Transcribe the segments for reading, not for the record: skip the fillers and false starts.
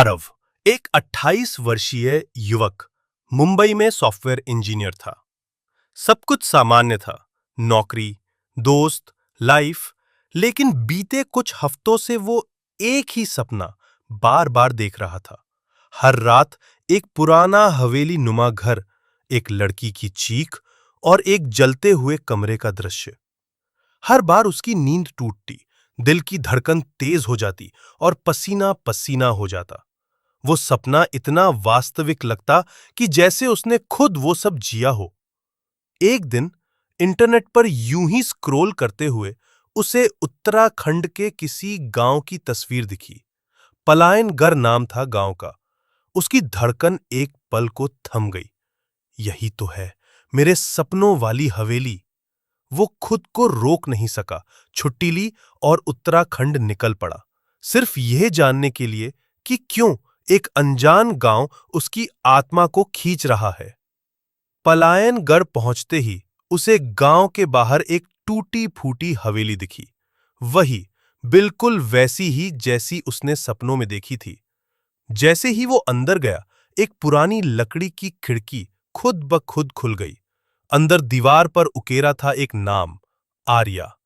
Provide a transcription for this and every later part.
आरव एक 28 वर्षीय युवक मुंबई में सॉफ्टवेयर इंजीनियर था। सब कुछ सामान्य था, नौकरी, दोस्त, लाइफ। लेकिन बीते कुछ हफ्तों से वो एक ही सपना बार बार देख रहा था। हर रात एक पुराना हवेली नुमा घर, एक लड़की की चीख और एक जलते हुए कमरे का दृश्य। हर बार उसकी नींद टूटती, दिल की धड़कन तेज हो जाती और पसीना पसीना हो जाता। वो सपना इतना वास्तविक लगता कि जैसे उसने खुद वो सब जिया हो। एक दिन इंटरनेट पर यूं ही स्क्रॉल करते हुए उसे उत्तराखंड के किसी गांव की तस्वीर दिखी। पलायनगर नाम था गांव का। उसकी धड़कन एक पल को थम गई। यही तो है मेरे सपनों वाली हवेली। वो खुद को रोक नहीं सका, छुट्टी ली और उत्तराखंड निकल पड़ा, सिर्फ यह जानने के लिए कि क्यों एक अनजान गांव उसकी आत्मा को खींच रहा है। पलायनगढ़ पहुंचते ही उसे गांव के बाहर एक टूटी फूटी हवेली दिखी। वही, बिल्कुल वैसी ही जैसी उसने सपनों में देखी थी। जैसे ही वो अंदर गया, एक पुरानी लकड़ी की खिड़की खुद ब खुद खुल गई। अंदर दीवार पर उकेरा था एक नाम, आर्या।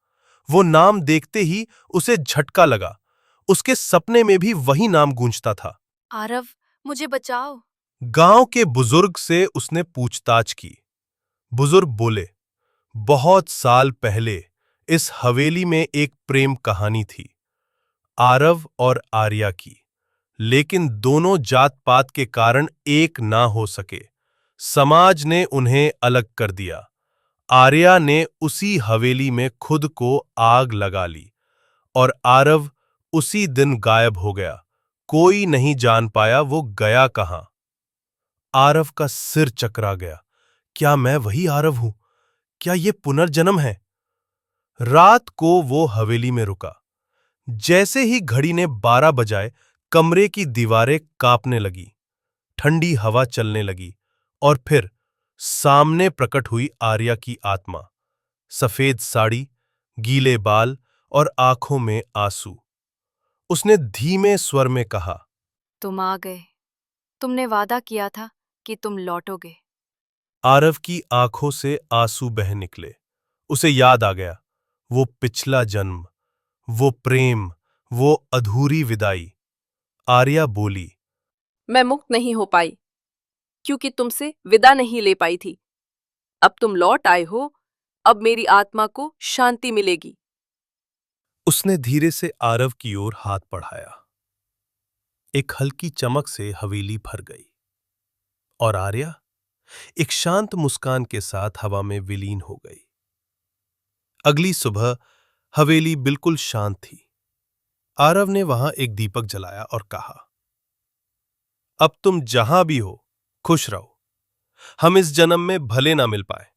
वो नाम देखते ही उसे झटका लगा। उसके सपने में भी वही नाम गूंजता था। आरव, मुझे बचाओ। गांव के बुजुर्ग से उसने पूछताछ की। बुजुर्ग बोले, बहुत साल पहले इस हवेली में एक प्रेम कहानी थी, आरव और आर्या की। लेकिन दोनों जात पात के कारण एक ना हो सके। समाज ने उन्हें अलग कर दिया। आर्या ने उसी हवेली में खुद को आग लगा ली और आरव उसी दिन गायब हो गया। कोई नहीं जान पाया वो गया कहां। आरव का सिर चकरा गया। क्या मैं वही आरव हूं? क्या ये पुनर्जन्म है? रात को वो हवेली में रुका। जैसे ही घड़ी ने 12 बजाए, कमरे की दीवारें कांपने लगी, ठंडी हवा चलने लगी और फिर सामने प्रकट हुई आर्या की आत्मा। सफेद साड़ी, गीले बाल और आंखों में आंसू। उसने धीमे स्वर में कहा, तुम आ गए। तुमने वादा किया था कि तुम लौटोगे। आरव की आंखों से आंसू बह निकले। उसे याद आ गया, वो पिछला जन्म, वो प्रेम, वो अधूरी विदाई। आर्या बोली, मैं मुक्त नहीं हो पाई क्योंकि तुमसे विदा नहीं ले पाई थी। अब तुम लौट आए हो, अब मेरी आत्मा को शांति मिलेगी। उसने धीरे से आरव की ओर हाथ बढ़ाया। एक हल्की चमक से हवेली भर गई और आर्या एक शांत मुस्कान के साथ हवा में विलीन हो गई। अगली सुबह हवेली बिल्कुल शांत थी। आरव ने वहां एक दीपक जलाया और कहा, अब तुम जहां भी हो, खुश रहो। हम इस जन्म में भले ना मिल पाए,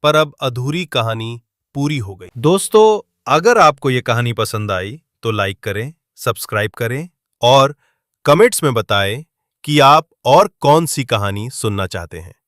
पर अब अधूरी कहानी पूरी हो गई। दोस्तों, अगर आपको यह कहानी पसंद आई तो लाइक करें, सब्सक्राइब करें और कमेंट्स में बताएं कि आप और कौन सी कहानी सुनना चाहते हैं।